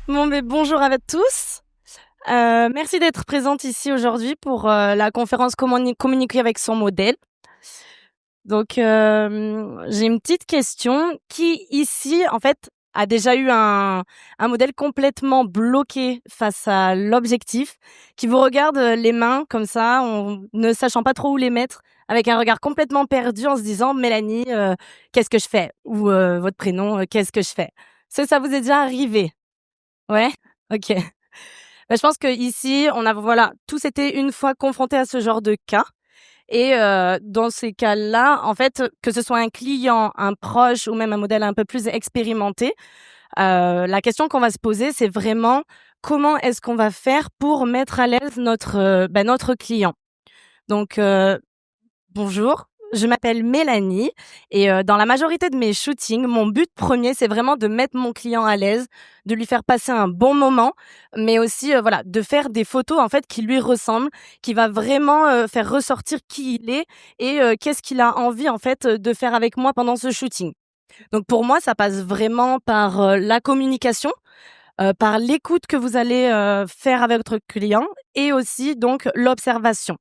Bon, mais bonjour à tous. Merci d'être présente ici aujourd'hui pour la conférence Communiquer avec son modèle. Donc, j'ai une petite question. Qui ici, en fait, a déjà eu un modèle complètement bloqué face à l'objectif, qui vous regarde les mains comme ça, ne sachant pas trop où les mettre, avec un regard complètement perdu en se disant Mélanie, qu'est-ce que je fais? Ou votre prénom, qu'est-ce que je fais? Est-ce que ça vous est déjà arrivé? Ouais? OK. Bah, je pense qu'ici, on a voilà, tous été une fois confrontés à ce genre de cas et dans ces cas-là, en fait, que ce soit un client, un proche ou même un modèle un peu plus expérimenté, la question qu'on va se poser, c'est vraiment comment est-ce qu'on va faire pour mettre à l'aise notre client? Donc bonjour, je m'appelle Mélanie et dans la majorité de mes shootings, mon but premier, c'est vraiment de mettre mon client à l'aise, de lui faire passer un bon moment, mais aussi, voilà, de faire des photos, en fait, qui lui ressemblent, qui va vraiment, faire ressortir qui il est et qu'est-ce qu'il a envie, en fait, de faire avec moi pendant ce shooting. Donc pour moi, ça passe vraiment par, la communication, par l'écoute que vous allez, faire avec votre client et aussi donc l'observation.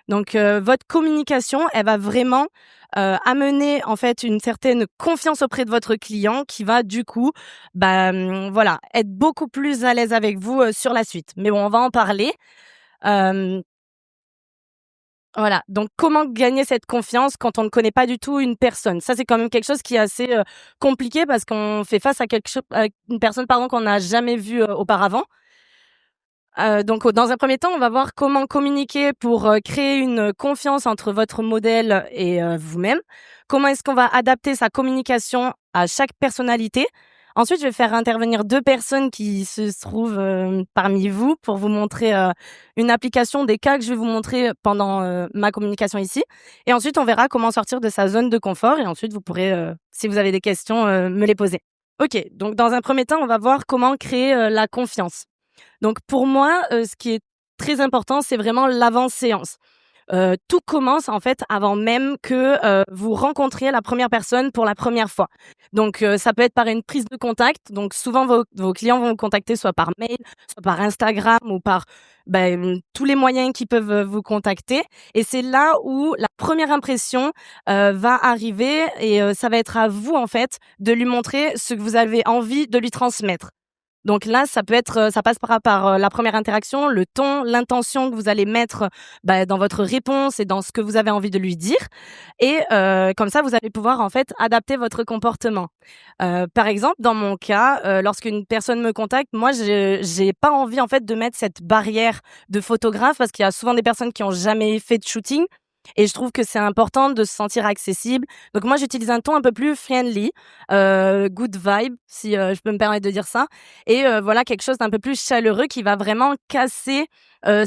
Donc votre communication, elle va vraiment, amener en fait une certaine confiance auprès de votre client qui va du coup, voilà, être beaucoup plus à l'aise avec vous, sur la suite. Mais bon, on va en parler. Hem, voilà, donc comment gagner cette confiance quand on ne connaît pas du tout une personne? Ça, c'est quand même quelque chose qui est assez, compliqué parce qu'on fait face à une personne, pardon, qu'on n'a jamais vue, auparavant. Donc dans un premier temps, on va voir comment communiquer pour, créer une confiance entre votre modèle et vous-même. Comment est-ce qu'on va adapter sa communication à chaque personnalité. Ensuite, je vais faire intervenir 2 personnes qui se trouvent, parmi vous pour vous montrer, une application des cas que je vais vous montrer pendant, ma communication ici et ensuite on verra comment sortir de sa zone de confort et ensuite vous pourrez, si vous avez des questions, me les poser. OK, donc dans un premier temps, on va voir comment créer, la confiance. Donc pour moi, ce qui est très important, c'est vraiment l'avant-séance. Tout commence en fait avant même que, vous rencontriez la première personne pour la première fois. Donc ça peut être par une prise de contact, donc souvent vos clients vont vous contacter soit par mail, soit par Instagram ou par, tous les moyens qui peuvent, vous contacter et c'est là où la première impression, va arriver et ça va être à vous en fait de lui montrer ce que vous avez envie de lui transmettre. Donc là, ça peut être, ça passe par la première interaction, le ton, l'intention que vous allez mettre, dans votre réponse et dans ce que vous avez envie de lui dire et comme ça, vous allez pouvoir, en fait, adapter votre comportement. Par exemple, dans mon cas, lorsqu'une personne me contacte, moi, je j'ai pas envie, en fait, de mettre cette barrière de photographe parce qu'il y a souvent des personnes qui ont jamais fait de shooting et je trouve que c'est important de se sentir accessible. Donc moi, j'utilise un ton un peu plus friendly, good vibe, si, je peux me permettre de dire ça et voilà quelque chose d'un peu plus chaleureux qui va vraiment casser,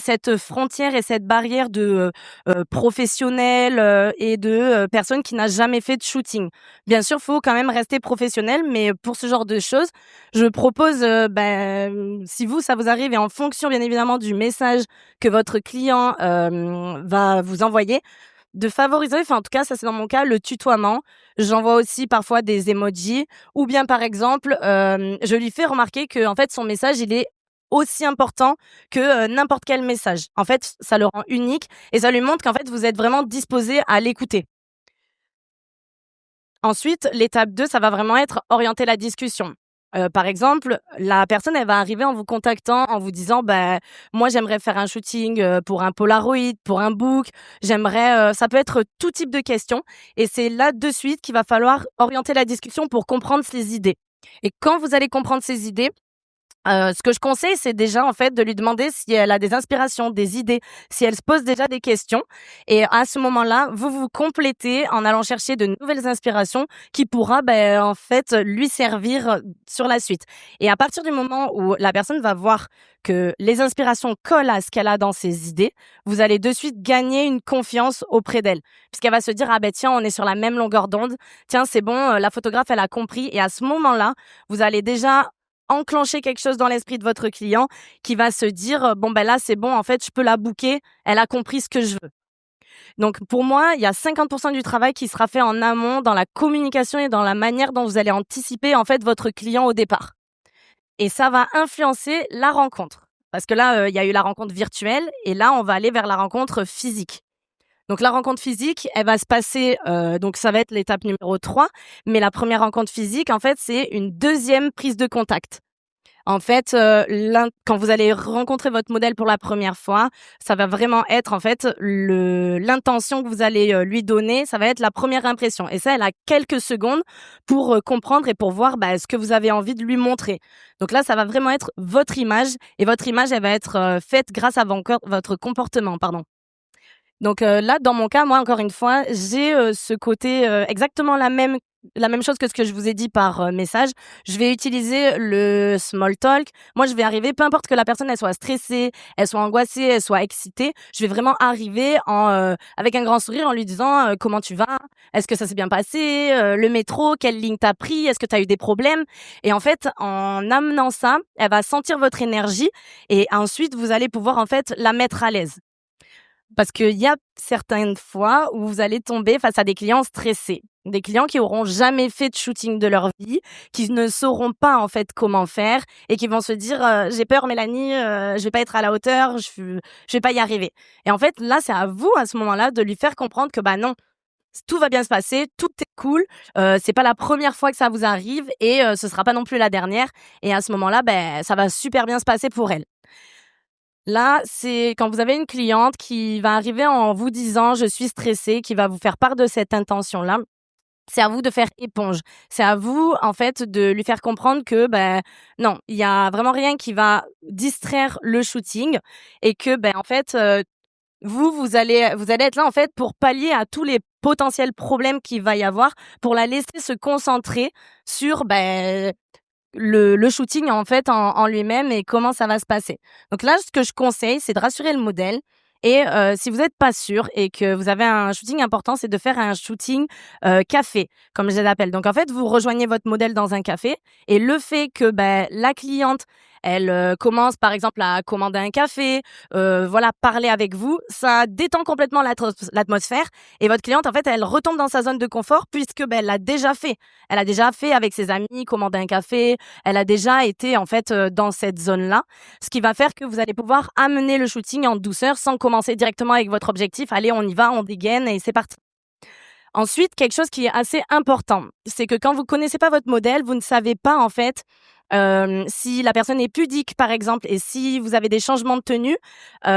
cette frontière et cette barrière de, professionnel, et de, personne qui n'a jamais fait de shooting. Bien sûr, faut quand même rester professionnel, mais pour ce genre de choses, je propose, si vous, ça vous arrive et en fonction bien évidemment du message que votre client, va vous envoyer, de favoriser, enfin en tout cas ça c'est dans mon cas, le tutoiement. J'envoie aussi parfois des emojis ou bien par exemple, je lui fais remarquer que en fait son message il est aussi important que, n'importe quel message. En fait, ça le rend unique et ça lui montre qu'en fait vous êtes vraiment disposé à l'écouter. Ensuite, l'étape 2, ça va vraiment être orienter la discussion. Par exemple, la personne, elle va arriver en vous contactant, en vous disant: «Bah, moi, j'aimerais faire un shooting, pour un Polaroid, pour un book. J'aimerais», ça peut être tout type de questions et c'est là, de suite, qu'il va falloir orienter la discussion pour comprendre ses idées et quand vous allez comprendre ses idées, ce que je conseille, c'est déjà, en fait, de lui demander si elle a des inspirations, des idées, si elle se pose déjà des questions et à ce moment-là, vous vous complétez en allant chercher de nouvelles inspirations qui pourra, en fait, lui servir, sur la suite et à partir du moment où la personne va voir que les inspirations collent à ce qu'elle a dans ses idées, vous allez de suite gagner une confiance auprès d'elle. Puisqu'elle va se dire: «Ah, tiens, on est sur la même longueur d'onde. Tiens, c'est bon, la photographe, elle a compris» et à ce moment-là, vous allez déjà enclencher quelque chose dans l'esprit de votre client qui va se dire, «Bon, là, c'est bon, en fait, je peux la booker, elle a compris ce que je veux». Donc pour moi, il y a 50 du travail qui sera fait en amont dans la communication et dans la manière dont vous allez anticiper, en fait, votre client au départ. et ça va influencer la rencontre. Parce que là, il y a eu la rencontre virtuelle et là, on va aller vers la rencontre physique. Donc la rencontre physique, elle va se passer, donc ça va être l'étape numéro 3. Mais la première rencontre physique, en fait, c'est une deuxième prise de contact. En fait, quand vous allez rencontrer votre modèle pour la première fois, ça va vraiment être en fait l'intention que vous allez, lui donner, ça va être la première impression et ça, elle a quelques secondes pour, comprendre et pour voir, ce que vous avez envie de lui montrer. Donc là, ça va vraiment être votre image et votre image, elle va être, faite grâce à votre comportement, pardon. Donc là, dans mon cas, moi, encore une fois, j'ai, ce côté, exactement la même chose que ce que je vous ai dit par, message. Je vais utiliser le small talk. Moi, je vais arriver, peu importe que la personne, elle soit stressée, elle soit angoissée, elle soit excitée, je vais vraiment arriver avec un grand sourire en lui disant, «Comment tu vas? Est-ce que ça s'est bien passé? Le métro, quelle ligne tu pris? Est-ce que tu as eu des problèmes?» Et en fait, en amenant ça, elle va sentir votre énergie et ensuite, vous allez pouvoir, en fait, la mettre à l'aise. Parce qu'il y a certaines fois où vous allez tomber face à des clients stressés. Des clients qui auront jamais fait de shooting de leur vie, qui ne sauront pas, en fait, comment faire et qui vont se dire, «J'ai peur Mélanie, je vais pas être à la hauteur, je vais pas y arriver». Et en fait, là, c'est à vous, à ce moment-là, de lui faire comprendre que, non, tout va bien se passer, tout est cool, c'est pas la première fois que ça vous arrive et ce sera pas non plus la dernière et à ce moment-là, ça va super bien se passer pour elle. Là, c'est quand vous avez une cliente qui va arriver en vous disant: «Je suis stressée», qui va vous faire part de cette intention-là, c'est à vous de faire éponge. C'est à vous, en fait, de lui faire comprendre que, non, il y a vraiment rien qui va distraire le shooting et que, en fait, vous allez être là, en fait, pour pallier à tous les potentiels problèmes qu'il va y avoir, pour la laisser se concentrer sur, le shooting en fait en lui-même et comment ça va se passer. Donc là, ce que je conseille, c'est de rassurer le modèle et si vous n'êtes pas sûr et que vous avez un shooting important, c'est de faire un shooting, café, comme je l'appelle. Donc en fait, vous rejoignez votre modèle dans un café et le fait que, la cliente, elle, commence par exemple à commander un café, voilà, parler avec vous, ça détend complètement l'atmosphère et votre cliente, en fait, elle retombe dans sa zone de confort puisque, elle l'a déjà fait. Elle a déjà fait avec ses amis, commander un café, elle a déjà été en fait, dans cette zone-là. Ce qui va faire que vous allez pouvoir amener le shooting en douceur sans commencer directement avec votre objectif. Allez, on y va, on dégaine et c'est parti. Ensuite, quelque chose qui est assez important, c'est que quand vous connaissez pas votre modèle, vous ne savez pas en fait, si la personne est pudique par exemple et si vous avez des changements de tenue,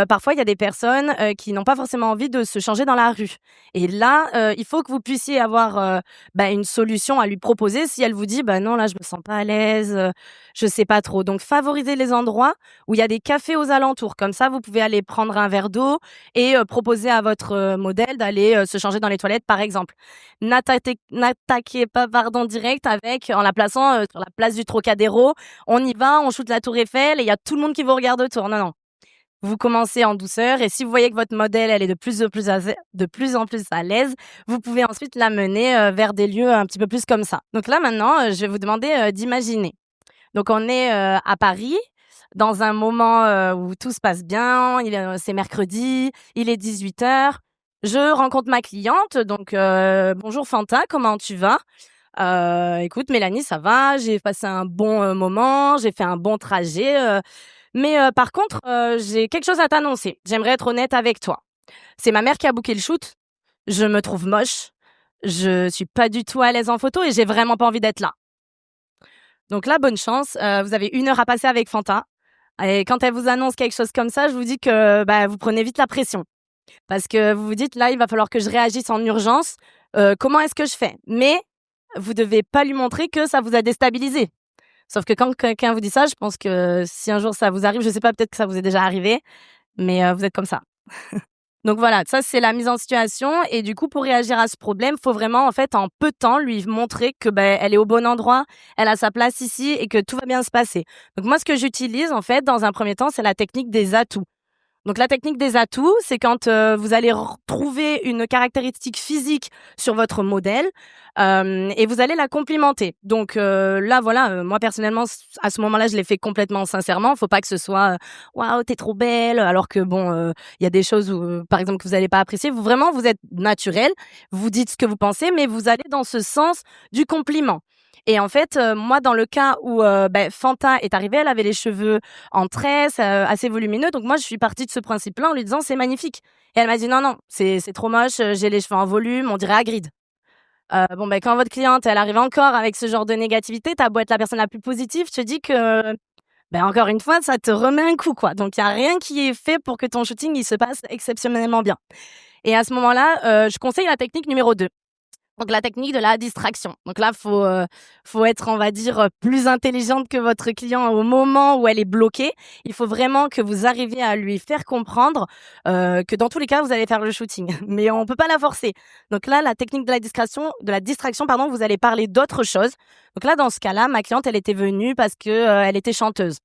parfois il y a des personnes, qui n'ont pas forcément envie de se changer dans la rue et là, il faut que vous puissiez avoir, une solution à lui proposer si elle vous dit: «Bah non là je me sens pas à l'aise, je sais pas trop». Donc favorisez les endroits où il y a des cafés aux alentours. Comme ça, vous pouvez aller prendre un verre d'eau et proposer à votre, modèle d'aller, se changer dans les toilettes par exemple. N'attaquez pas, pardon, direct avec en la plaçant, sur la place du Trocadéro. On y va, on shoot la tour Eiffel et il y a tout le monde qui vous regarde autour. Non, non. Vous commencez en douceur et si vous voyez que votre modèle, elle est de plus en plus à l'aise, vous pouvez ensuite la mener, vers des lieux un petit peu plus comme ça. Donc là, maintenant, je vais vous demander, d'imaginer. Donc on est, à Paris, dans un moment, où tout se passe bien, c'est mercredi, il est 18h. Je rencontre ma cliente, donc «Bonjour Fanta, comment tu vas?» «Écoute Mélanie, ça va, j'ai passé un bon, moment, j'ai fait un bon trajet, mais par contre, j'ai quelque chose à t'annoncer. J'aimerais être honnête avec toi. C'est ma mère qui a booké le shoot, je me trouve moche, je suis pas du tout à l'aise en photo et j'ai vraiment pas envie d'être là». Donc là, bonne chance, vous avez 1 heure à passer avec Fanta et quand elle vous annonce quelque chose comme ça, je vous dis que, vous prenez vite la pression. Parce que vous vous dites: «Là, il va falloir que je réagisse en urgence, comment est-ce que je fais?» Mais vous devez pas lui montrer que ça vous a déstabilisé. Sauf que quand quelqu'un vous dit ça, je pense que si un jour ça vous arrive, je sais pas, peut-être que ça vous est déjà arrivé, mais vous êtes comme ça. Donc voilà, ça c'est la mise en situation et du coup pour réagir à ce problème, faut vraiment en fait en peu de temps lui montrer que, elle est au bon endroit, elle a sa place ici et que tout va bien se passer. Donc moi ce que j'utilise en fait dans un premier temps, c'est la technique des atouts. Donc la technique des atouts, c'est quand, vous allez retrouver une caractéristique physique sur votre modèle, et vous allez la complimenter. Donc là, voilà, moi personnellement, à ce moment-là, je l'ai fait complètement sincèrement. Faut pas que ce soit, «Waouh, tu trop belle», alors que bon, il y a des choses où, par exemple, que vous allez pas apprécier. Vous êtes naturel, vous dites ce que vous pensez, mais vous allez dans ce sens du compliment. Et en fait, moi, dans le cas où Fanta est arrivée, elle avait les cheveux en tresse, assez volumineux. Donc moi, je suis partie de ce principe-là en lui disant: «C'est magnifique». Et elle m'a dit: «Non, non, c'est trop moche, j'ai les cheveux en volume, on dirait Hagrid». Quand votre cliente, elle arrive encore avec ce genre de négativité, tu beau être la personne la plus positive, je te dis que, encore une fois, ça te remet un coup, quoi. Donc il y a rien qui est fait pour que ton shooting, il se passe exceptionnellement bien. Et à ce moment-là, je conseille la technique numéro 2. Donc la technique de la distraction. Donc là, faut être, on va dire, plus intelligente que votre client au moment où elle est bloquée. Il faut vraiment que vous arriviez à lui faire comprendre, que dans tous les cas, vous allez faire le shooting. Mais on peut pas la forcer. Donc là, la technique de la distraction, pardon, vous allez parler d'autre chose. Donc là, dans ce cas-là, ma cliente, elle était venue parce que, elle était chanteuse.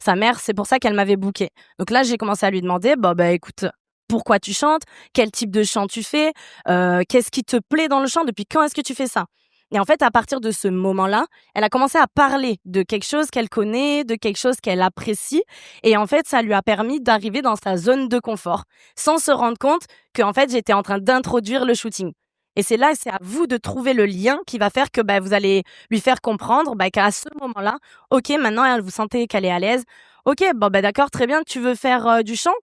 Sa mère, c'est pour ça qu'elle m'avait bookée. Donc là, j'ai commencé à lui demander: écoute, pourquoi tu chantes? Quel type de chant tu fais? Qu'est-ce qui te plaît dans le chant? Depuis quand est-ce que tu fais ça? Et en fait, à partir de ce moment-là, elle a commencé à parler de quelque chose qu'elle connaît, de quelque chose qu'elle apprécie. Et en fait, ça lui a permis d'arriver dans sa zone de confort, sans se rendre compte qu'en fait, j'étais en train d'introduire le shooting. Et c'est à vous de trouver le lien qui va faire que vous allez lui faire comprendre qu'à ce moment-là, ok, maintenant, vous sentez qu'elle est à l'aise. Ok, d'accord, très bien, tu veux faire du chant?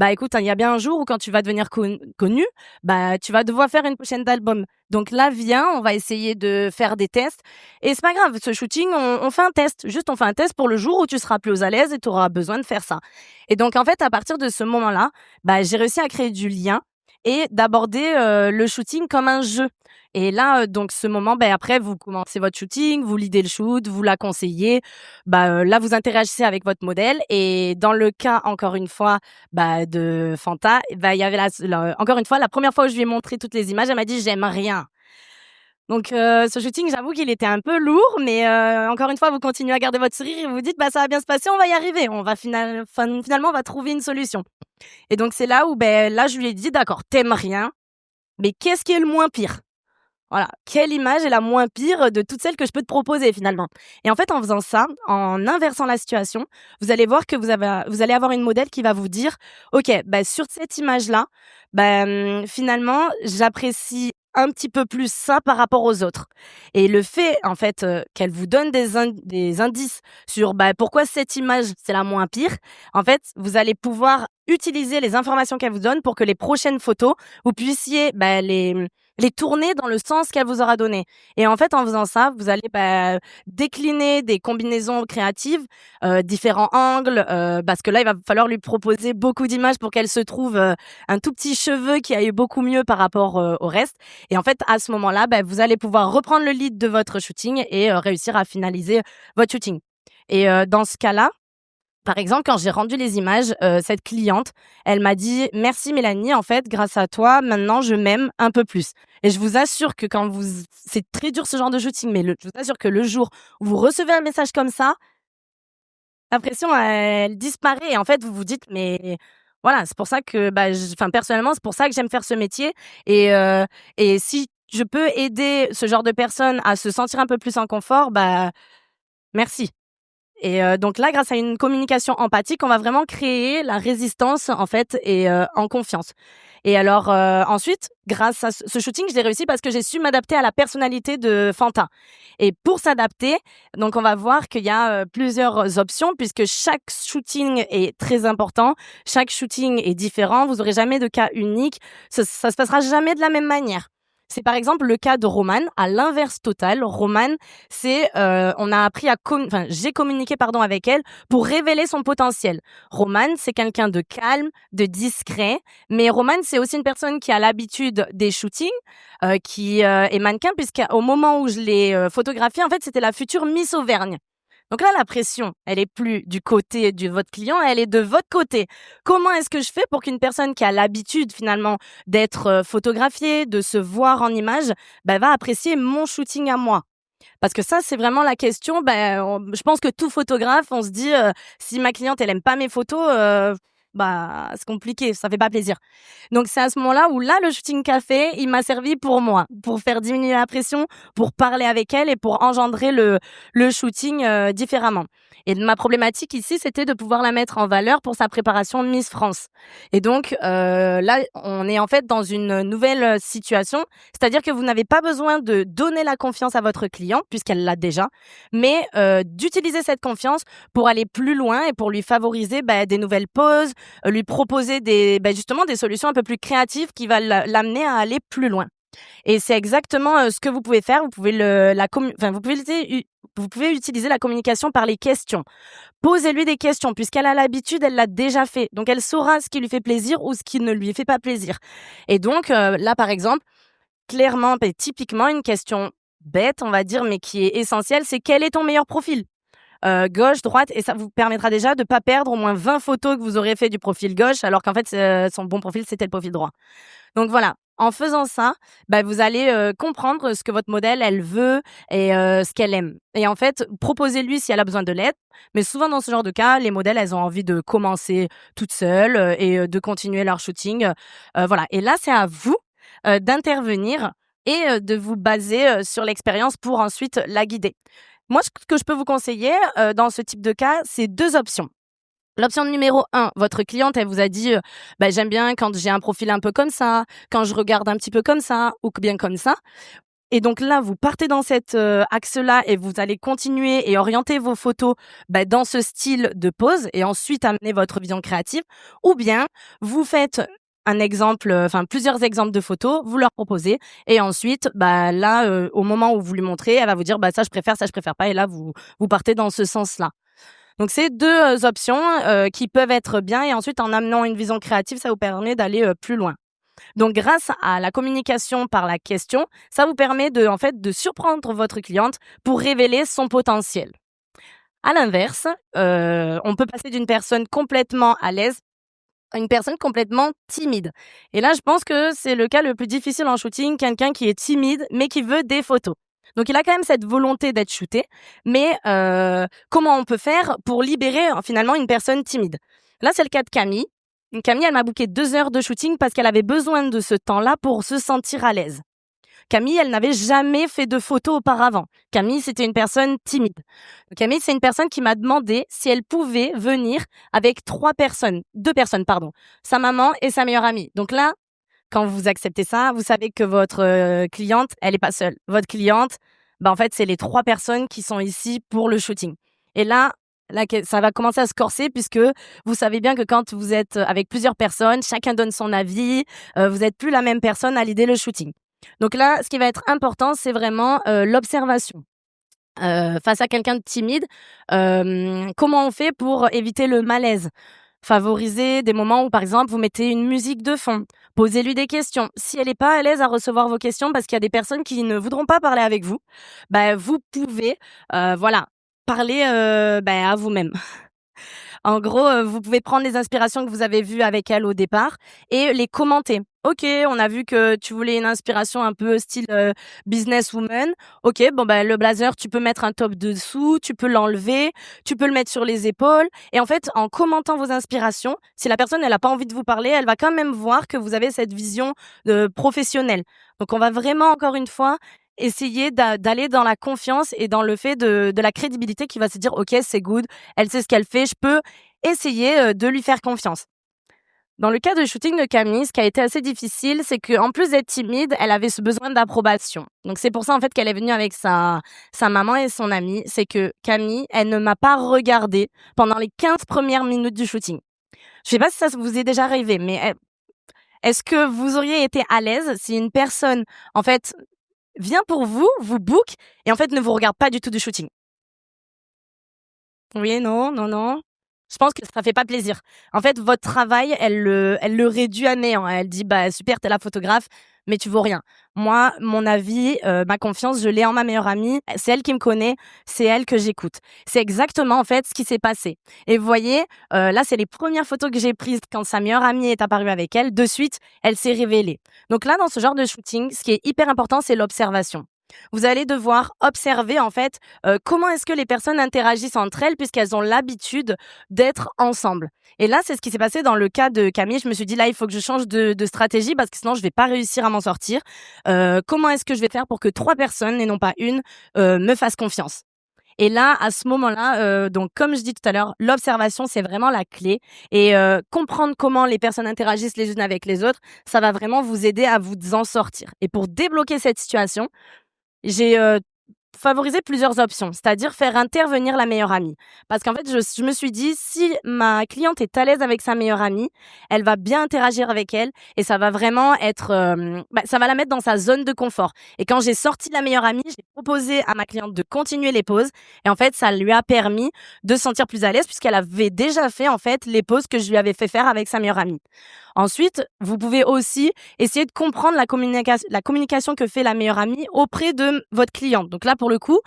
Écoute, hein, il y a bien un jour où quand tu vas devenir connu, tu vas devoir faire une prochaine d'album. Donc là, viens, on va essayer de faire des tests. Et c'est pas grave, ce shooting, on fait un test. Juste, on fait un test pour le jour où tu seras plus à l'aise et tu auras besoin de faire ça. Et donc, en fait, à partir de ce moment-là, j'ai réussi à créer du lien et d'aborder le shooting comme un jeu. Et là, donc ce moment, après, vous commencez votre shooting, vous leadez le shoot, vous la conseillez. Là, vous interagissez avec votre modèle. Et dans le cas, encore une fois, de Fanta, il y avait encore une fois, la première fois où je lui ai montré toutes les images, elle m'a dit: «J'aime rien». Donc ce shooting, j'avoue qu'il était un peu lourd, mais encore une fois, vous continuez à garder votre sourire et vous dites: «Ça va bien se passer, on va y arriver, on va finalement, on va trouver une solution». Et donc c'est là où, là, je lui ai dit: «D'accord, t'aimes rien, mais qu'est-ce qui est le moins pire?» Voilà, quelle image est la moins pire de toutes celles que je peux te proposer finalement? Et en fait, en faisant ça, en inversant la situation, vous allez voir que vous allez avoir une modèle qui va vous dire: «OK, sur cette image-là, finalement, j'apprécie un petit peu plus ça par rapport aux autres». Et le fait, en fait, qu'elle vous donne des indices sur, pourquoi cette image, c'est la moins pire, en fait, vous allez pouvoir utiliser les informations qu'elle vous donne pour que les prochaines photos, vous puissiez, les tourner dans le sens qu'elle vous aura donné. Et en fait, en faisant ça, vous allez décliner des combinaisons créatives, différents angles, parce que là, il va falloir lui proposer beaucoup d'images pour qu'elle se trouve un tout petit cheveu qui aille beaucoup mieux par rapport au reste. Et en fait, à ce moment-là, vous allez pouvoir reprendre le lead de votre shooting et réussir à finaliser votre shooting. Et dans ce cas-là, par exemple, quand j'ai rendu les images, cette cliente, elle m'a dit: «Merci Mélanie, en fait, grâce à toi, maintenant je m'aime un peu plus». Et je vous assure que c'est très dur ce genre de shooting, mais je vous assure que le jour où vous recevez un message comme ça, la pression elle disparaît et en fait vous vous dites: «Mais voilà, c'est pour ça que, personnellement, c'est pour ça que j'aime faire ce métier et si je peux aider ce genre de personnes à se sentir un peu plus en confort, merci». Et donc là, grâce à une communication empathique, on va vraiment créer la résistance, en fait et en confiance. Et alors, ensuite, grâce à ce shooting, je l'ai réussi parce que j'ai su m'adapter à la personnalité de Fanta. Et pour s'adapter, donc on va voir qu'il y a, plusieurs options puisque chaque shooting est très important. Chaque shooting est différent. Vous aurez jamais de cas unique. Ça se passera jamais de la même manière. C'est par exemple le cas de Romane, à l'inverse total. Romane, on a appris j'ai communiqué pardon avec elle pour révéler son potentiel. Romane, c'est quelqu'un de calme, de discret, mais Romane, c'est aussi une personne qui a l'habitude des shootings, qui est mannequin puisqu'au moment où je l'ai photographiée, en fait, c'était la future Miss Auvergne. Donc là, la pression, elle est plus du côté de votre client, elle est de votre côté. Comment est-ce que je fais pour qu'une personne qui a l'habitude finalement d'être photographiée, de se voir en image, va apprécier mon shooting à moi? Parce que ça, c'est vraiment la question. Je pense que tout photographe, on se dit si ma cliente elle aime pas mes photos, bah, c'est compliqué, ça fait pas plaisir. Donc c'est à ce moment-là où là, le shooting café, il m'a servi pour moi, pour faire diminuer la pression, pour parler avec elle et pour engendrer le shooting différemment. Et ma problématique ici, c'était de pouvoir la mettre en valeur pour sa préparation Miss France. Et donc là, on est en fait dans une nouvelle situation, c'est-à-dire que vous n'avez pas besoin de donner la confiance à votre client, puisqu'elle l'a déjà, mais d'utiliser cette confiance pour aller plus loin et pour lui favoriser des nouvelles poses, lui proposer justement des solutions un peu plus créatives qui va l'amener à aller plus loin. Et c'est exactement ce que vous pouvez faire. Vous pouvez vous pouvez utiliser la communication par les questions. Posez-lui des questions puisqu'elle a l'habitude, elle l'a déjà fait. Donc elle saura ce qui lui fait plaisir ou ce qui ne lui fait pas plaisir. Et donc là par exemple, clairement et typiquement une question bête, on va dire, mais qui est essentielle, c'est quel est ton meilleur profil? Gauche, droite, et ça vous permettra déjà de pas perdre au moins 20 photos que vous aurez fait du profil gauche, alors qu'en fait, son bon profil, c'était le profil droit. Donc voilà, en faisant ça, vous allez comprendre ce que votre modèle, elle veut et ce qu'elle aime. Et en fait, proposez-lui si elle a besoin de l'aide. Mais souvent, dans ce genre de cas, les modèles, elles ont envie de commencer toutes seules et de continuer leur shooting. Voilà. Et là, c'est à vous d'intervenir et de vous baser sur l'expérience pour ensuite la guider. Moi, ce que je peux vous conseiller dans ce type de cas, c'est 2 options. L'option numéro 1, votre cliente, elle vous a dit j'aime bien quand j'ai un profil un peu comme ça, quand je regarde un petit peu comme ça ou bien comme ça. Et donc là, vous partez dans cet axe-là et vous allez continuer et orienter vos photos dans ce style de pose et ensuite amener votre vision créative. Ou bien, vous faites un exemple, plusieurs exemples de photos, vous leur proposez et ensuite, là, au moment où vous lui montrez, elle va vous dire ça je préfère pas et là, vous partez dans ce sens-là. Donc c'est 2 options qui peuvent être bien et ensuite en amenant une vision créative, ça vous permet d'aller plus loin. Donc grâce à la communication par la question, ça vous permet de surprendre votre cliente pour révéler son potentiel. À l'inverse, on peut passer d'une personne complètement à l'aise à une personne complètement timide. Et là, je pense que c'est le cas le plus difficile en shooting, quelqu'un qui est timide mais qui veut des photos. Donc il a quand même cette volonté d'être shooté, mais comment on peut faire pour libérer finalement une personne timide? Là, c'est le cas de Camille. Camille, elle m'a booké 2 heures de shooting parce qu'elle avait besoin de ce temps-là pour se sentir à l'aise. Camille, elle n'avait jamais fait de photos auparavant. Camille, c'était une personne timide. Camille, c'est une personne qui m'a demandé si elle pouvait venir avec 2 personnes, pardon, sa maman et sa meilleure amie. Donc là, quand vous acceptez ça, vous savez que votre cliente, elle est pas seule. Votre cliente, en fait, c'est les 3 personnes qui sont ici pour le shooting. Et là, ça va commencer à se corser puisque vous savez bien que quand vous êtes avec plusieurs personnes, chacun donne son avis, vous n'êtes plus la même personne à l'idée le shooting. Donc là, ce qui va être important, c'est vraiment l'observation. Face à quelqu'un de timide, comment on fait pour éviter le malaise? Favoriser des moments où, par exemple, vous mettez une musique de fond. Posez-lui des questions. Si elle n'est pas à l'aise à recevoir vos questions, parce qu'il y a des personnes qui ne voudront pas parler avec vous, vous pouvez, parler à vous-même. En gros, vous pouvez prendre les inspirations que vous avez vues avec elle au départ et les commenter. OK, on a vu que tu voulais une inspiration un peu style businesswoman. OK, le blazer, tu peux mettre un top dessous, tu peux l'enlever, tu peux le mettre sur les épaules. Et en fait, en commentant vos inspirations, si la personne elle a pas envie de vous parler, elle va quand même voir que vous avez cette vision professionnelle. Donc on va vraiment encore une fois essayer d'aller dans la confiance et dans le fait de la crédibilité qui va se dire OK, c'est good, elle sait ce qu'elle fait, je peux essayer de lui faire confiance. Dans le cas de shooting de Camille, ce qui a été assez difficile, c'est qu'en plus d'être timide, elle avait ce besoin d'approbation. Donc c'est pour ça en fait qu'elle est venue avec sa maman et son amie. C'est que Camille, elle ne m'a pas regardée pendant les 15 premières minutes du shooting. Je sais pas si ça vous est déjà arrivé, mais est-ce que vous auriez été à l'aise si une personne, en fait, vient pour vous, vous book et en fait ne vous regarde pas du tout du shooting? Oui, non, non, non. Je pense que ça fait pas plaisir. En fait, votre travail, elle le réduit à néant. Elle dit super, t'es la photographe, mais tu vaux rien. Moi, mon avis, ma confiance, je l'ai en ma meilleure amie. C'est elle qui me connaît, c'est elle que j'écoute. C'est exactement en fait ce qui s'est passé. Et vous voyez, là, c'est les premières photos que j'ai prises quand sa meilleure amie est apparue avec elle. De suite, elle s'est révélée. Donc là, dans ce genre de shooting, ce qui est hyper important, c'est l'observation. Vous allez devoir observer en fait, comment est-ce que les personnes interagissent entre elles puisqu'elles ont l'habitude d'être ensemble. Et là, c'est ce qui s'est passé dans le cas de Camille. Je me suis dit: «Là, il faut que je change de stratégie parce que sinon je vais pas réussir à m'en sortir. Comment est-ce que je vais faire pour que 3 personnes et non pas une me fassent confiance?» Et là, à ce moment-là, donc comme je dis tout à l'heure, l'observation, c'est vraiment la clé et comprendre comment les personnes interagissent les unes avec les autres, ça va vraiment vous aider à vous en sortir. Et pour débloquer cette situation, j'ai, favorisé plusieurs options, c'est-à-dire faire intervenir la meilleure amie. Parce qu'en fait, je me suis dit: «Si ma cliente est à l'aise avec sa meilleure amie, elle va bien interagir avec elle et ça va vraiment être, ça va la mettre dans sa zone de confort». Et quand j'ai sorti la meilleure amie, j'ai proposé à ma cliente de continuer les pauses et en fait, ça lui a permis de se sentir plus à l'aise puisqu'elle avait déjà fait, en fait, les pauses que je lui avais fait faire avec sa meilleure amie. Ensuite, vous pouvez aussi essayer de comprendre la communication que fait la meilleure amie auprès de votre cliente. Donc là, pour le coup,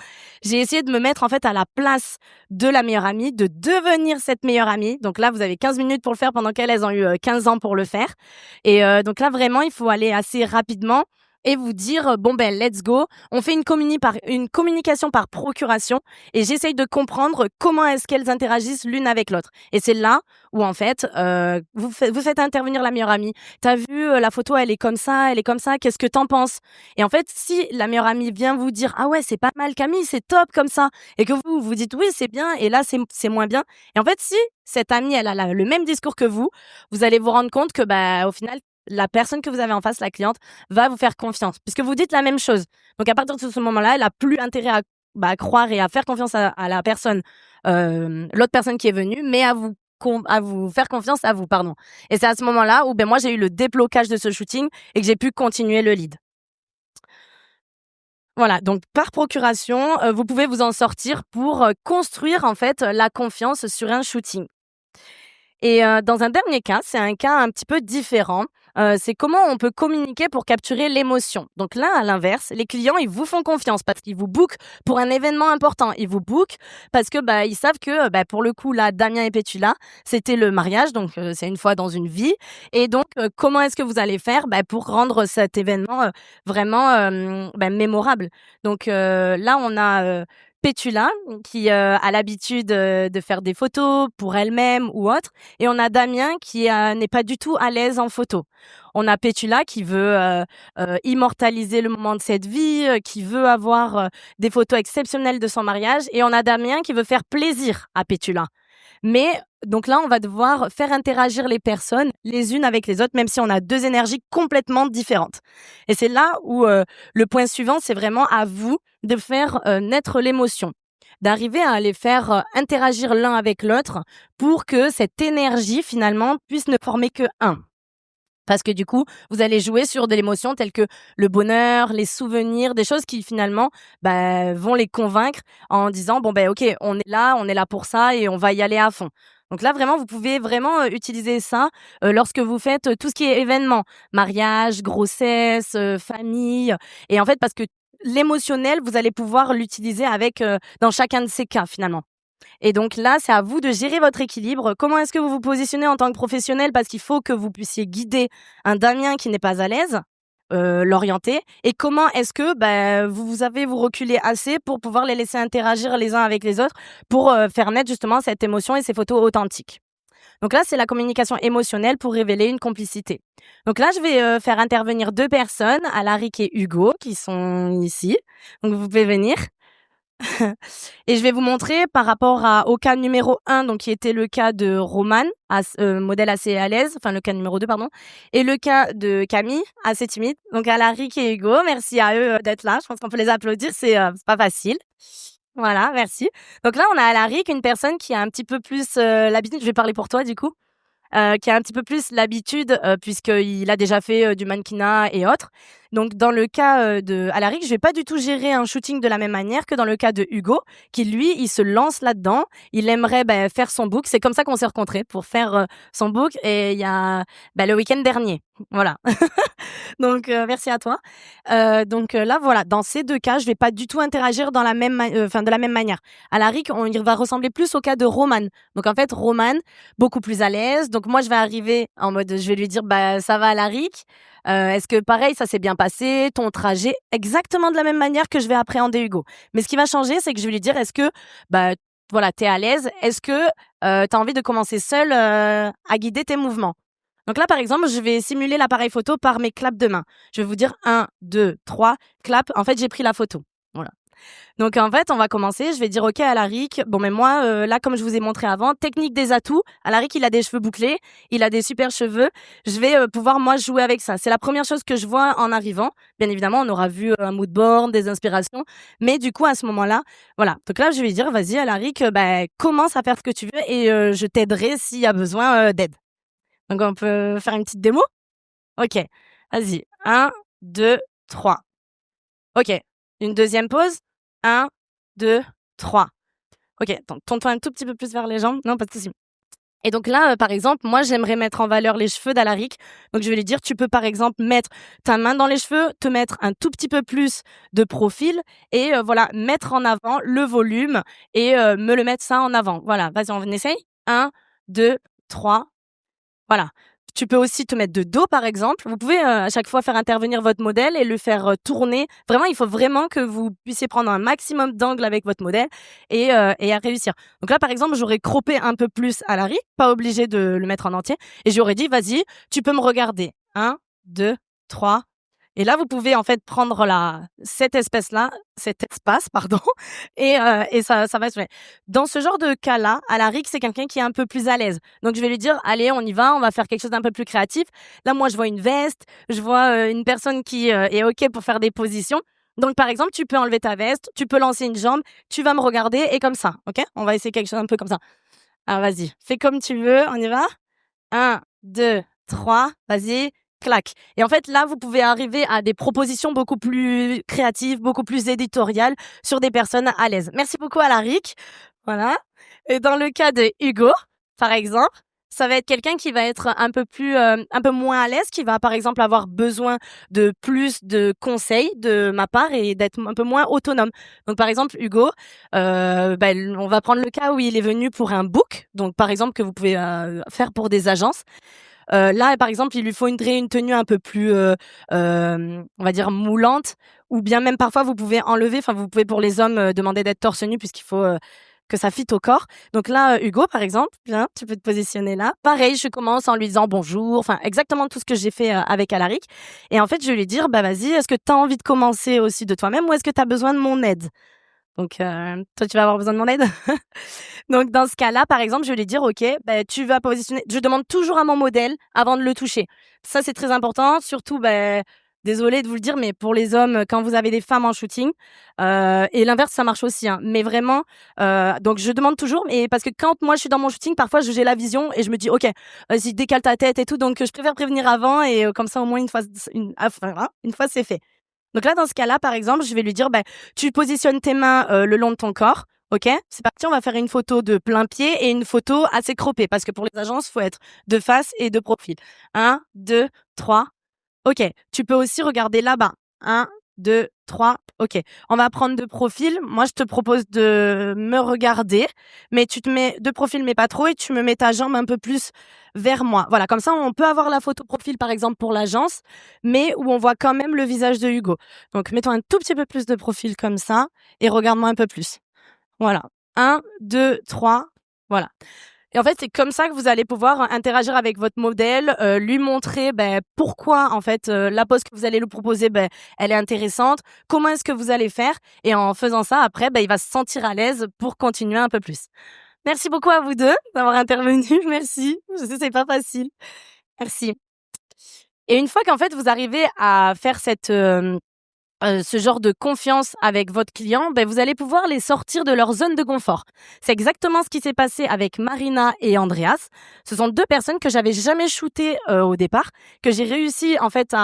j'ai essayé de me mettre en fait à la place de la meilleure amie, de devenir cette meilleure amie. Donc là, vous avez 15 minutes pour le faire pendant qu'elles ont eu 15 ans pour le faire. Et donc là, vraiment, il faut aller assez rapidement et vous dire bon ben let's go, on fait une communication par procuration et j'essaye de comprendre comment est-ce qu'elles interagissent l'une avec l'autre. Et c'est là où en fait vous faites intervenir la meilleure amie. T'as vu la photo, elle est comme ça, elle est comme ça. Qu'est-ce que t'en penses? Et en fait, si la meilleure amie vient vous dire ah ouais c'est pas mal Camille, c'est top comme ça, et que vous vous dites oui c'est bien, et là c'est moins bien. Et en fait, si cette amie elle a le même discours que vous allez vous rendre compte que bah au final la personne que vous avez en face, la cliente, va vous faire confiance puisque vous dites la même chose. Donc à partir de ce moment-là, elle a plus intérêt à croire et à faire confiance à la personne, l'autre personne qui est venue, mais à vous faire confiance à vous, pardon. Et c'est à ce moment-là où ben moi j'ai eu le déblocage de ce shooting et que j'ai pu continuer le lead. Voilà, donc par procuration, vous pouvez vous en sortir pour construire en fait la confiance sur un shooting. Et dans un dernier cas, c'est un cas un petit peu différent. C'est comment on peut communiquer pour capturer l'émotion. Donc là, à l'inverse, les clients, ils vous font confiance parce qu'ils vous bookent pour un événement important. Ils vous bookent parce que, bah, ils savent que, bah, pour le coup, là, Damien et Pétula, c'était le mariage, donc c'est une fois dans une vie. Et donc, comment est-ce que vous allez faire, bah, pour rendre cet événement, vraiment, bah, mémorable? Donc là, on a, Pétula qui, a l'habitude, de faire des photos pour elle-même ou autre, et on a Damien qui, n'est pas du tout à l'aise en photo. On a Pétula qui veut, immortaliser le moment de cette vie, qui veut avoir, des photos exceptionnelles de son mariage, et on a Damien qui veut faire plaisir à Pétula. Mais donc là, on va devoir faire interagir les personnes les unes avec les autres, même si on a 2 énergies complètement différentes. Et c'est là où, le point suivant, c'est vraiment à vous de faire, naître l'émotion, d'arriver à les faire, interagir l'un avec l'autre pour que cette énergie, finalement, puisse ne former que un. Parce que du coup, vous allez jouer sur de l'émotion telles que le bonheur, les souvenirs, des choses qui finalement, bah, vont les convaincre en disant: «Bon, ben OK, on est là pour ça et on va y aller à fond». Donc là, vraiment, vous pouvez vraiment, utiliser ça, lorsque vous faites, tout ce qui est événement, mariage, grossesse, famille, et en fait, parce que l'émotionnel, vous allez pouvoir l'utiliser avec, dans chacun de ces cas, finalement. Et donc là, c'est à vous de gérer votre équilibre. Comment est-ce que vous vous positionnez en tant que professionnel? Parce qu'il faut que vous puissiez guider un Damien qui n'est pas à l'aise, l'orienter. Et comment est-ce que, bah, vous avez vous reculer assez pour pouvoir les laisser interagir les uns avec les autres pour, faire naître justement cette émotion et ces photos authentiques. Donc là, c'est la communication émotionnelle pour révéler une complicité. Donc là, je vais, faire intervenir 2 personnes, Alaric et Hugo, qui sont ici. Donc vous pouvez venir. Et je vais vous montrer par rapport au cas numéro 1, donc qui était le cas de Romane, modèle assez à l'aise, enfin le cas numéro 2 pardon, et le cas de Camille, assez timide. Donc Alaric et Hugo, merci à eux, d'être là. Je pense qu'on peut les applaudir, c'est pas facile. Voilà, merci. Donc là, on a Alaric, une personne qui a un petit peu plus, l'habitude, je vais parler pour toi du coup, qui a un petit peu plus l'habitude, puisqu'il a déjà fait, du mannequinat et autres. Donc dans le cas, de Alaric, je vais pas du tout gérer un shooting de la même manière que dans le cas de Hugo, qui lui, il se lance là-dedans. Il aimerait, faire son book. C'est comme ça qu'on s'est rencontrés, pour faire, son book, et il y a, le week-end dernier. Voilà. Donc merci à toi. Donc là, voilà, dans ces 2 cas, je vais pas du tout interagir dans la même de la même manière. Alaric, il va ressembler plus au cas de Romane. Donc en fait, Romane, beaucoup plus à l'aise. Donc moi, je vais arriver en mode, je vais lui dire: «Bah, ça va Alaric? Est-ce que pareil, ça s'est bien bien passé, ton trajet, exactement de la même manière que je vais appréhender Hugo. Mais ce qui va changer, c'est que je vais lui dire, est-ce que, bah, voilà, t'es à l'aise? Est-ce que t'as envie de commencer seul à guider tes mouvements? Donc là, par exemple, je vais simuler l'appareil photo par mes claps de main. Je vais vous dire 1, 2, 3, clap. En fait, j'ai pris la photo. Voilà. Donc en fait, on va commencer. Je vais dire OK à Alaric. Bon, mais moi, là, comme je vous ai montré avant, technique des atouts. Alaric, il a des cheveux bouclés, il a des super cheveux. Je vais pouvoir, moi, jouer avec ça. C'est la première chose que je vois en arrivant. Bien évidemment, on aura vu un mood board, des inspirations. Mais du coup, à ce moment-là, voilà. Donc là, je vais lui dire, vas-y, Alaric, commence à faire ce que tu veux et je t'aiderai s'il y a besoin d'aide. Donc on peut faire une petite démo? OK. Vas-y. 1, 2, 3. OK. Une deuxième pause. 1, 2, 3. OK. Attends, tourne-toi un tout petit peu plus vers les jambes. Non, pas de souci. Et donc là, par exemple, moi, j'aimerais mettre en valeur les cheveux d'Alaric. Donc je vais lui dire, tu peux par exemple mettre ta main dans les cheveux, te mettre un tout petit peu plus de profil et voilà, mettre en avant le volume et me le mettre ça en avant. Voilà, vas-y, on essaye. 1, 2, 3. Voilà. Tu peux aussi te mettre de dos, par exemple. Vous pouvez à chaque fois faire intervenir votre modèle et le faire tourner. Vraiment, il faut vraiment que vous puissiez prendre un maximum d'angles avec votre modèle et à réussir. Donc là, par exemple, j'aurais croppé un peu plus à Larry, pas obligé de le mettre en entier. Et j'aurais dit, vas-y, tu peux me regarder. 1, 2, 3. Et là, vous pouvez en fait prendre cet espace, pardon, et ça va se faire. Dans ce genre de cas-là, Alaric, c'est quelqu'un qui est un peu plus à l'aise. Donc je vais lui dire, allez, on y va, on va faire quelque chose d'un peu plus créatif. Là, moi, je vois une veste, je vois une personne qui est OK pour faire des positions. Donc, par exemple, tu peux enlever ta veste, tu peux lancer une jambe, tu vas me regarder et comme ça, OK? On va essayer quelque chose un peu comme ça. Alors, vas-y, fais comme tu veux, on y va? 1, 2, 3, vas-y, clac. Et en fait, là, vous pouvez arriver à des propositions beaucoup plus créatives, beaucoup plus éditoriales sur des personnes à l'aise. Merci beaucoup Alaric. Voilà. Et dans le cas de Hugo, par exemple, ça va être quelqu'un qui va être un peu moins à l'aise, qui va par exemple avoir besoin de plus de conseils de ma part et d'être un peu moins autonome. Donc par exemple Hugo, on va prendre le cas où il est venu pour un book, donc par exemple que vous pouvez faire pour des agences. Là, par exemple, il lui faut une tenue un peu plus, on va dire moulante, ou bien même parfois vous pouvez enlever. Enfin, vous pouvez pour les hommes demander d'être torse nu puisqu'il faut que ça fitte au corps. Donc là, Hugo, par exemple, viens, tu peux te positionner là. Pareil, je commence en lui disant bonjour, enfin exactement tout ce que j'ai fait avec Alaric. Et en fait, je vais lui dire, bah vas-y, est-ce que tu as envie de commencer aussi de toi-même ou est-ce que tu as besoin de mon aide? Donc, toi, tu vas avoir besoin de mon aide. Donc, dans ce cas-là, par exemple, je vais lui dire, OK, tu vas positionner. Je demande toujours à mon modèle avant de le toucher. Ça, c'est très important. Surtout, désolée de vous le dire, mais pour les hommes, quand vous avez des femmes en shooting, et l'inverse, ça marche aussi, hein. Mais vraiment, donc je demande toujours, mais parce que quand moi je suis dans mon shooting, parfois j'ai la vision et je me dis, OK, vas-y, décale ta tête et tout. Donc, je préfère prévenir avant et comme ça, au moins une fois, c'est fait. Donc là, dans ce cas-là, par exemple, je vais lui dire, tu positionnes tes mains le long de ton corps. OK, c'est parti, on va faire une photo de plein pied et une photo assez croppée parce que pour les agences, il faut être de face et de profil. 1, 2, 3. OK, tu peux aussi regarder là-bas. 1, 2, 3. OK, on va prendre de profil. Moi, je te propose de me regarder, mais tu te mets de profil, mais pas trop, et tu me mets ta jambe un peu plus vers moi. Voilà, comme ça, on peut avoir la photo profil, par exemple, pour l'agence, mais où on voit quand même le visage de Hugo. Donc, mets-toi un tout petit peu plus de profil comme ça et regarde-moi un peu plus. Voilà. 1, 2, 3. Voilà. Et en fait, c'est comme ça que vous allez pouvoir interagir avec votre modèle, lui montrer pourquoi en fait la pose que vous allez lui proposer, elle est intéressante. Comment est-ce que vous allez faire? Et en faisant ça, après, il va se sentir à l'aise pour continuer un peu plus. Merci beaucoup à vous 2 d'avoir intervenu. Merci. Je sais, c'est pas facile. Merci. Et une fois qu'en fait vous arrivez à faire ce genre de confiance avec votre client, vous allez pouvoir les sortir de leur zone de confort. C'est exactement ce qui s'est passé avec Marina et Andreas. Ce sont 2 personnes que j'avais jamais shootées au départ, que j'ai réussi en fait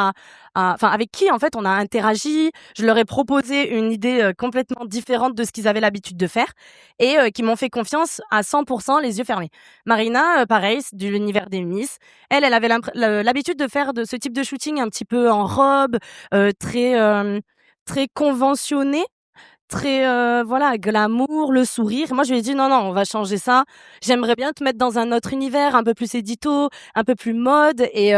avec qui en fait on a interagi. Je leur ai proposé une idée complètement différente de ce qu'ils avaient l'habitude de faire et qui m'ont fait confiance à 100% les yeux fermés. Marina, pareil, c'est de l'univers des Miss. Elle avait l'habitude de faire de ce type de shooting un petit peu en robe, très conventionné, très, voilà, glamour, le sourire. Moi, je lui ai dit: «Non, non, on va changer ça. J'aimerais bien te mettre dans un autre univers, un peu plus édito, un peu plus mode» et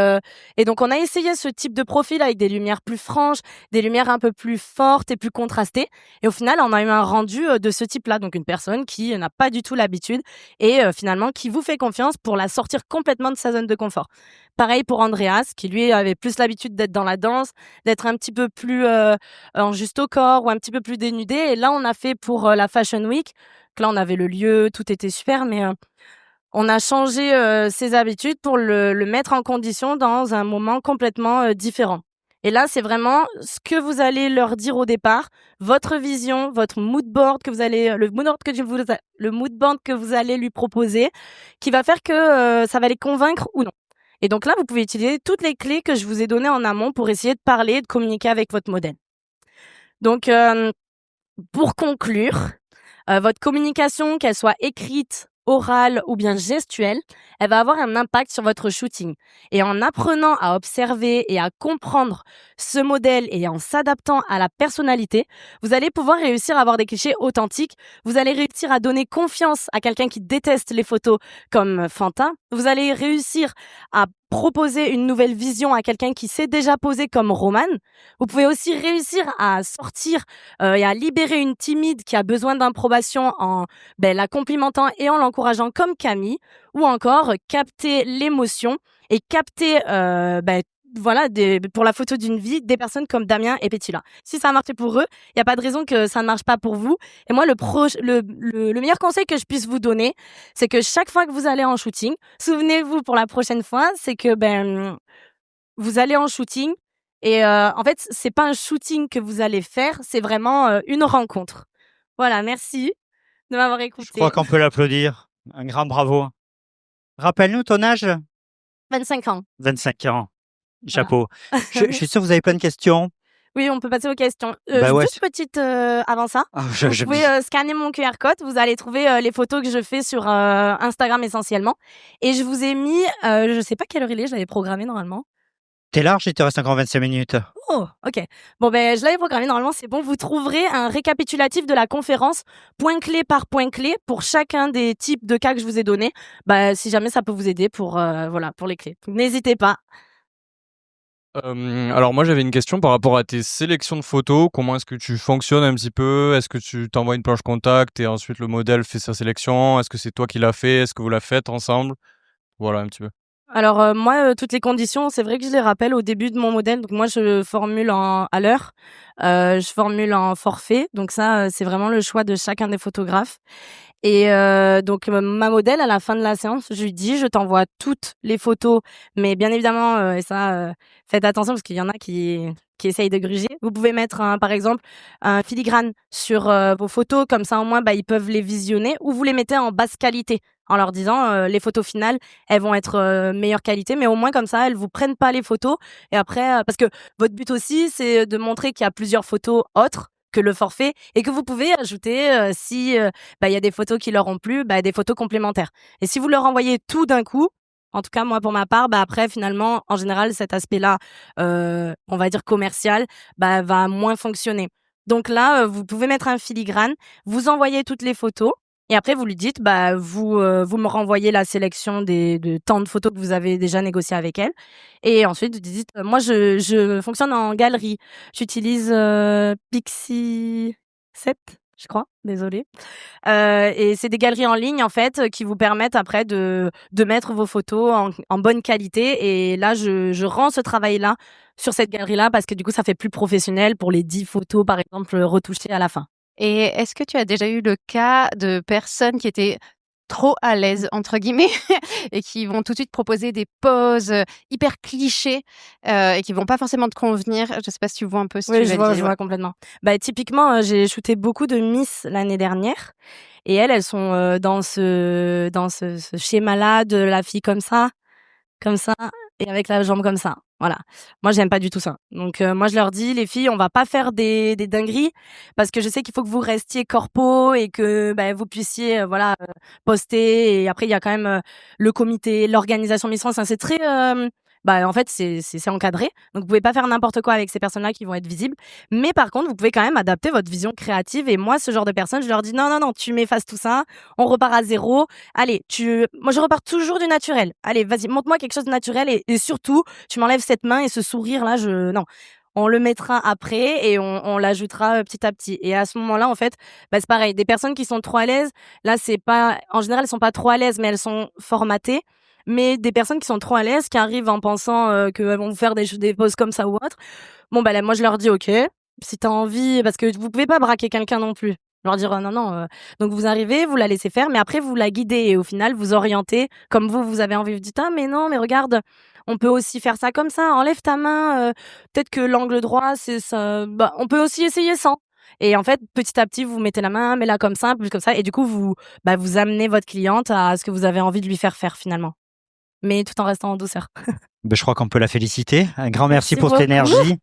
donc on a essayé ce type de profil avec des lumières plus franches, des lumières un peu plus fortes et plus contrastées et au final, on a eu un rendu, de ce type-là. Donc une personne qui n'a pas du tout l'habitude et finalement qui vous fait confiance pour la sortir complètement de sa zone de confort. Pareil pour Andreas qui lui avait plus l'habitude d'être dans la danse, d'être un petit peu plus, en juste au corps ou un petit peu plus dénudé et là, on a fait pour, la Fashion Week, donc là, on avait le lieu, tout était super mais on a changé, ses habitudes pour le mettre en condition dans un moment complètement, différent et là, c'est vraiment ce que vous allez leur dire au départ, votre vision, votre mood board que vous allez le mood board que vous allez lui proposer, qui va faire que, ça va les convaincre ou non et donc là, vous pouvez utiliser toutes les clés que je vous ai données en amont pour essayer de parler, de communiquer avec votre modèle. Donc, pour conclure, votre communication, qu'elle soit écrite, orale ou bien gestuelle, elle va avoir un impact sur votre shooting. Et en apprenant à observer et à comprendre ce modèle et en s'adaptant à la personnalité, vous allez pouvoir réussir à avoir des clichés authentiques. Vous allez réussir à donner confiance à quelqu'un qui déteste les photos comme Fanta. Vous allez réussir à proposer une nouvelle vision à quelqu'un qui s'est déjà posé comme Roman. Vous pouvez aussi réussir à sortir et à libérer une timide qui a besoin d'approbation en la complimentant et en l'encourageant comme Camille, ou encore capter l'émotion et capter voilà pour la photo d'une vie des personnes comme Damien et Petila. Si ça a marché pour eux, il y a pas de raison que ça ne marche pas pour vous. Et moi le meilleur conseil que je puisse vous donner, c'est que chaque fois que vous allez en shooting, souvenez-vous pour la prochaine fois, c'est que vous allez en shooting et en fait, c'est pas un shooting que vous allez faire, c'est vraiment, une rencontre. Voilà, merci de m'avoir Je crois écoutée. qu'on peut l'applaudir. Un grand bravo. Rappelle-nous ton âge? 25 ans, 25 ans. voilà. Chapeau. Je suis sûr que vous avez plein de questions. Oui, on peut passer aux questions. Bah ouais. Juste petite, avant ça, Ah, vous pouvez, scanner mon QR code, vous allez trouver, les photos que je fais sur, Instagram essentiellement et je vous ai mis, je sais pas quelle heure il est, je l'avais programmé normalement. T'es large, il te reste encore 25 minutes. Oh, OK. Bon, je l'avais programmé, normalement, c'est bon. Vous trouverez un récapitulatif de la conférence, point clé par point clé, pour chacun des types de cas que je vous ai donnés. Si jamais ça peut vous aider pour, voilà, pour les clés. N'hésitez pas. Alors moi j'avais une question par rapport à tes sélections de photos. Comment est-ce que tu fonctionnes un petit peu? Est-ce que tu t'envoies une planche contact et ensuite le modèle fait sa sélection? Est-ce que c'est toi qui l'as fait? Est-ce que vous la faites ensemble? Voilà un petit peu. Alors, moi, toutes les conditions, c'est vrai que je les rappelle au début de mon modèle. Donc moi, je formule à l'heure, je formule en forfait. Donc ça, c'est vraiment le choix de chacun des photographes. Et donc ma modèle, à la fin de la séance, je lui dis: «Je t'envoie toutes les photos», mais bien évidemment, et ça, faites attention parce qu'il y en a qui essayent de gruger. Vous pouvez mettre par exemple, un filigrane sur, vos photos, comme ça au moins, ils peuvent les visionner ou vous les mettez en basse qualité en leur disant, les photos finales, elles vont être, meilleure qualité, mais au moins comme ça, elles vous prennent pas les photos et après, parce que votre but aussi, c'est de montrer qu'il y a plusieurs photos autres que le forfait et que vous pouvez ajouter, si, il y a des photos qui leur ont plu, des photos complémentaires. Et si vous leur envoyez tout d'un coup, en tout cas moi pour ma part, après finalement, en général cet aspect-là, on va dire commercial, va moins fonctionner. Donc là, vous pouvez mettre un filigrane, vous envoyez toutes les photos et après vous lui dites, vous me renvoyez la sélection de tant de photos que vous avez déjà négociées avec elle et ensuite vous dites: «Moi je fonctionne en galerie. J'utilise, Pixie 7, je crois, désolée». Et c'est des galeries en ligne en fait, qui vous permettent après de mettre vos photos en bonne qualité et là je rends ce travail-là sur cette galerie-là parce que du coup ça fait plus professionnel pour les 10 photos par exemple, retouchées à la fin. Et est-ce que tu as déjà eu le cas de personnes qui étaient trop «à l'aise» entre guillemets et qui vont tout de suite proposer des poses, hyper clichés, et qui vont pas forcément te convenir? Je sais pas si tu vois un peu ce que Oui, je veux je dire? vois complètement. Typiquement, j'ai shooté beaucoup de Miss l'année dernière et elles sont, dans ce schéma-là de la fille comme ça et avec la jambe comme ça. Voilà. Moi, j'aime pas du tout ça. Donc moi, je leur dis: «Les filles, on va pas faire des dingueries parce que je sais qu'il faut que vous restiez corpo et que, vous puissiez, voilà, poster» et après il y a quand même, le comité, l'organisation Miss France, hein, c'est très, bah, en fait, c'est encadré. Donc, vous pouvez pas faire n'importe quoi avec ces personnes-là qui vont être visibles. Mais par contre, vous pouvez quand même adapter votre vision créative. Et moi, ce genre de personnes, je leur dis non, non, non, tu m'effaces tout ça. On repart à zéro. Allez, moi, je repars toujours du naturel. Allez, vas-y, montre-moi quelque chose de naturel. Et surtout, tu m'enlèves cette main et ce sourire-là, non. On le mettra après et on l'ajoutera petit à petit. Et à ce moment-là, en fait, bah, c'est pareil. Des personnes qui sont trop à l'aise, là, c'est pas, en général, elles sont pas trop à l'aise, mais elles sont formatées. Mais des personnes qui sont trop à l'aise, qui arrivent en pensant qu'elles vont vous faire des poses comme ça ou autre. Bon, bah là, moi, je leur dis, OK, si t'as envie, parce que vous pouvez pas braquer quelqu'un non plus. Leur dire, non, non. Donc, vous arrivez, vous la laissez faire, mais après, vous la guidez et au final, vous orientez comme vous avez envie. Vous dites, ah, mais non, mais regarde, on peut aussi faire ça comme ça. Enlève ta main. Peut-être que l'angle droit, c'est ça. Bah, on peut aussi essayer sans. Et en fait, petit à petit, vous mettez la main, mais là comme ça, plus comme ça. Et du coup, vous amenez votre cliente à ce que vous avez envie de lui faire faire finalement. Mais tout en restant en douceur. Ben, je crois qu'on peut la féliciter. Un grand merci Merci pour cette beaucoup. énergie.